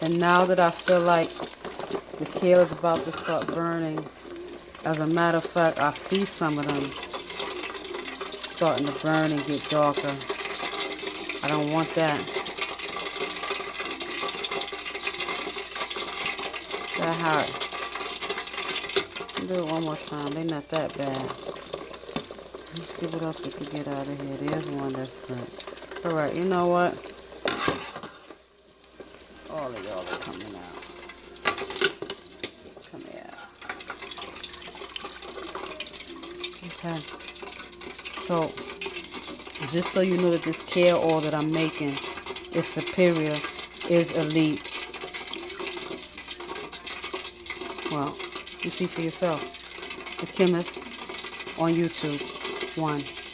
And now that I feel like the kale is about to start burning, as a matter of fact, I see some of them starting to burn and get darker. I don't want that. That hot. Do it one more time. They're not that bad. Let's see what else we can get out of here. There's one that's burnt. Alright, you know what? All of y'all are coming out. Come here. Okay. So, just so you know that this kale oil that I'm making is superior, is elite. Well, you see for yourself. The Chemist on YouTube. 1.